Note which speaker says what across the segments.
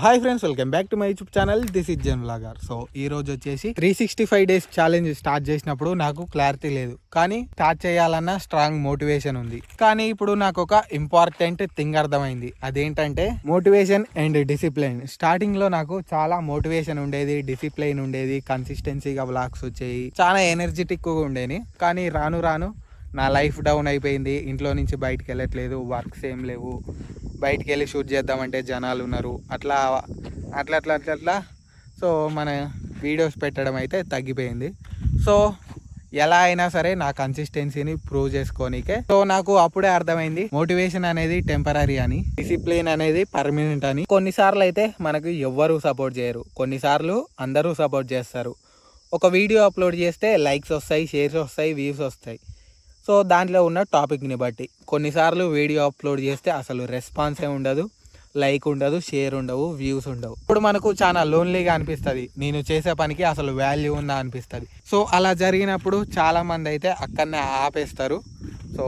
Speaker 1: Hi friends, welcome back to my YouTube channel. This is Jan vlogger. So ఈ రోజు వచ్చేసి 365 days challenge start చేసినప్పుడు నాకు క్లారిటీ లేదు, కానీ స్టార్ట్ చేయాలన్న స్ట్రాంగ్ మోటివేషన్ ఉంది. కానీ ఇప్పుడు నాకు ఒక ఇంపార్టెంట్ థింగ్ అర్థమైంది. అదేంటంటే మోటివేషన్ అండ్ డిసిప్లిన్. స్టార్టింగ్ లో నాకు చాలా మోటివేషన్ ఉండేది, డిసిప్లిన్ ఉండేది, కన్సిస్టెన్సీగా వ్లాగ్స్ వచ్చేవి, చాలా ఎనర్జెటిక్ గా ఉండేది. కానీ రాను రాను నా లైఫ్ డౌన్ అయిపోయింది. ఇంట్లో నుంచి బయటికి వెళ్ళట్లేదు, వర్క్స్ ఏం లేవు, బయటికి వెళ్ళి షూట్ చేద్దామంటే జనాలు ఉన్నారు, అట్లా అట్లా అట్లా అట్లా అట్లా సో మన వీడియోస్ పెట్టడం అయితే తగ్గిపోయింది. సో ఎలా అయినా సరే నా కన్సిస్టెన్సీని ప్రూవ్ చేసుకోనికే సో నాకు అప్పుడే అర్థమైంది, మోటివేషన్ అనేది టెంపరీ అని, డిసిప్లిన్ అనేది పర్మనెంట్ అని. కొన్నిసార్లు అయితే మనకు ఎవ్వరూ సపోర్ట్ చేయరు, కొన్నిసార్లు అందరూ సపోర్ట్ చేస్తారు. ఒక వీడియో అప్లోడ్ చేస్తే లైక్స్ వస్తాయి, షేర్స్ వస్తాయి, వ్యూస్ వస్తాయి. సో దాంట్లో ఉన్న టాపిక్ని బట్టి కొన్నిసార్లు వీడియో అప్లోడ్ చేస్తే అసలు రెస్పాన్సే ఉండదు, లైక్ ఉండదు, షేర్ ఉండవు, వ్యూస్ ఉండవు. ఇప్పుడు మనకు చాలా లోన్లీగా అనిపిస్తుంది, నేను చేసే పనికి అసలు వాల్యూ ఉందా అనిపిస్తుంది. సో అలా జరిగినప్పుడు చాలామంది అయితే అక్కడనే ఆపేస్తారు, సో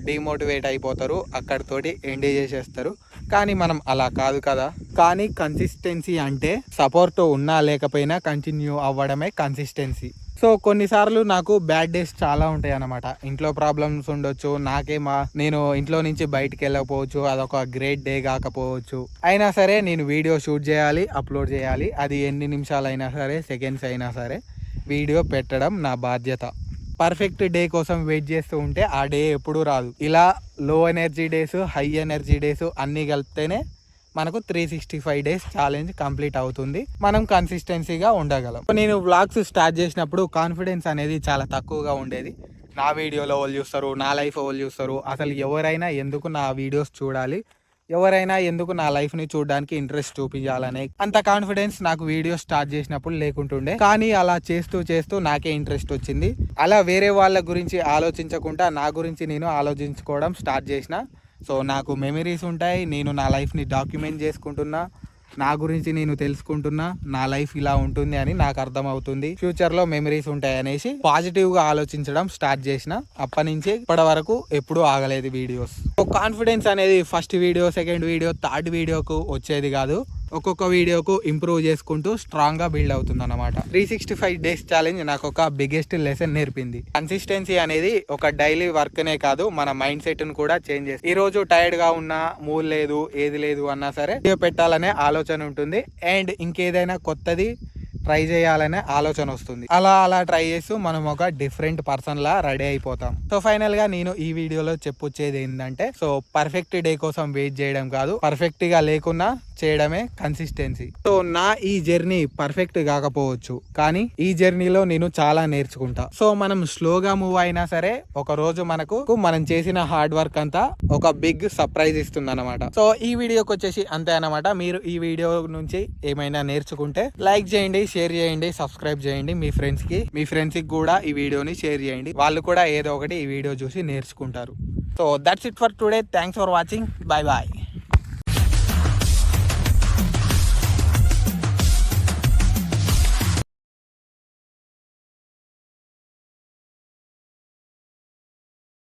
Speaker 1: డిమోటివేట్ అయిపోతారు, అక్కడితోటి ఎండ్ చేసేస్తారు. కానీ మనం అలా కాదు కదా. కానీ కన్సిస్టెన్సీ అంటే సపోర్ట్ ఉన్నా లేకపోయినా కంటిన్యూ అవ్వడమే కన్సిస్టెన్సీ. సో కొన్నిసార్లు నాకు బ్యాడ్ డేస్ చాలా ఉంటాయి అన్నమాట. ఇంట్లో ప్రాబ్లమ్స్ ఉండొచ్చు, నేను ఇంట్లో నుంచి బయటికి వెళ్ళకపోవచ్చు, అదొక గ్రేట్ డే కాకపోవచ్చు. అయినా సరే నేను వీడియో షూట్ చేయాలి, అప్లోడ్ చేయాలి. అది ఎన్ని నిమిషాలు అయినా సరే, సెకండ్స్ అయినా సరే వీడియో పెట్టడం నా బాధ్యత. పర్ఫెక్ట్ డే కోసం వెయిట్ చేస్తూ ఉంటే ఆ డే ఎప్పుడూ రాదు. ఇలా లో energy days, high energy days అన్నీ కలిపితేనే మనకు 365 డేస్ ఛాలెంజ్ కంప్లీట్ అవుతుంది, మనం కన్సిస్టెన్సీగా ఉండగలం. నేను వ్లాగ్స్ స్టార్ట్ చేసినప్పుడు కాన్ఫిడెన్స్ అనేది చాలా తక్కువగా ఉండేది. నా వీడియోలో వాళ్ళు చూస్తారు, నా లైఫ్ వాళ్ళు చూస్తారు, అసలు ఎవరైనా ఎందుకు నా వీడియోస్ చూడాలి, ఎవరైనా ఎందుకు నా లైఫ్ని చూడడానికి ఇంట్రెస్ట్ చూపించాలనే అంత కాన్ఫిడెన్స్ నాకు వీడియో స్టార్ట్ చేసినప్పుడు లేకుంటుండే. కానీ అలా చేస్తూ చేస్తూ నాకే ఇంట్రెస్ట్ వచ్చింది. అలా వేరే వాళ్ళ గురించి ఆలోచించకుండా నా గురించి నేను ఆలోచించుకోవడం స్టార్ట్ చేసిన. సో నాకు మెమరీస్ ఉంటాయి, నేను నా లైఫ్ని డాక్యుమెంట్ చేసుకుంటున్నా, నా గురించి నేను తెలుసుకుంటున్నా, నా లైఫ్ ఇలా ఉంటుంది అని నాకు అర్థమవుతుంది. ఫ్యూచర్లో మెమరీస్ ఉంటాయి అనేసి పాజిటివ్గా ఆలోచించడం స్టార్ట్ చేసిన. అప్పటి నుంచి ఇప్పటి వరకు ఎప్పుడూ ఆగలేదు వీడియోస్. కాన్ఫిడెన్స్ అనేది first video, second video, third వీడియోకు వచ్చేది కాదు. ఒక్కొక్క వీడియోకు ఇంప్రూవ్ చేసుకుంటూ స్ట్రాంగ్గా బిల్డ్ అవుతుంది అన్నమాట. 365 డేస్ ఛాలెంజ్ నాకు ఒక బిగ్గెస్ట్ లెసన్ నేర్పింది. కన్సిస్టెన్సీ అనేది ఒక డైలీ వర్క్నే కాదు, మన మైండ్ సెట్ను కూడా చేంజ్ చేస్తుంది. ఈ రోజు టైర్డ్గా ఉన్నా, మూడ్ లేదు, ఏది లేదు అన్నా సరే వీడియో పెట్టాలనే ఆలోచన ఉంటుంది, అండ్ ఇంకేదైనా కొత్తది ట్రై చేయాలనే ఆలోచన వస్తుంది. అలా ట్రై చేస్తూ మనం ఒక డిఫరెంట్ పర్సన్ లా రెడీ అయిపోతాం. సో ఫైనల్ గా నేను ఈ వీడియోలో చెప్పొచ్చేది ఏంటంటే, సో పర్ఫెక్ట్ డే కోసం వెయిట్ చేయడం కాదు, పర్ఫెక్ట్ గా లేకున్నా చేయడమే కన్సిస్టెన్సీ. సో నా ఈ జర్నీ పర్ఫెక్ట్ కాకపోవచ్చు, కానీ ఈ జర్నీలో నేను చాలా నేర్చుకుంటా. సో మనం స్లోగా మూవ్ అయినా సరే ఒక రోజు మనం చేసిన హార్డ్ వర్క్ అంతా ఒక బిగ్ సర్ప్రైజ్ ఇస్తుంది అనమాట. సో ఈ వీడియోకి వచ్చేసి అంతే అనమాట. మీరు ఈ వీడియో నుంచి ఏమైనా నేర్చుకుంటే లైక్ చేయండి, షేర్ చేయండి, సబ్స్క్రైబ్ చేయండి. మీ ఫ్రెండ్స్ కి కూడా ఈ వీడియోని షేర్ చేయండి, వాళ్ళు కూడా ఏదో ఒకటి ఈ వీడియో చూసి నేర్చుకుంటారు. So that's it for today. Thanks for watching. Bye bye.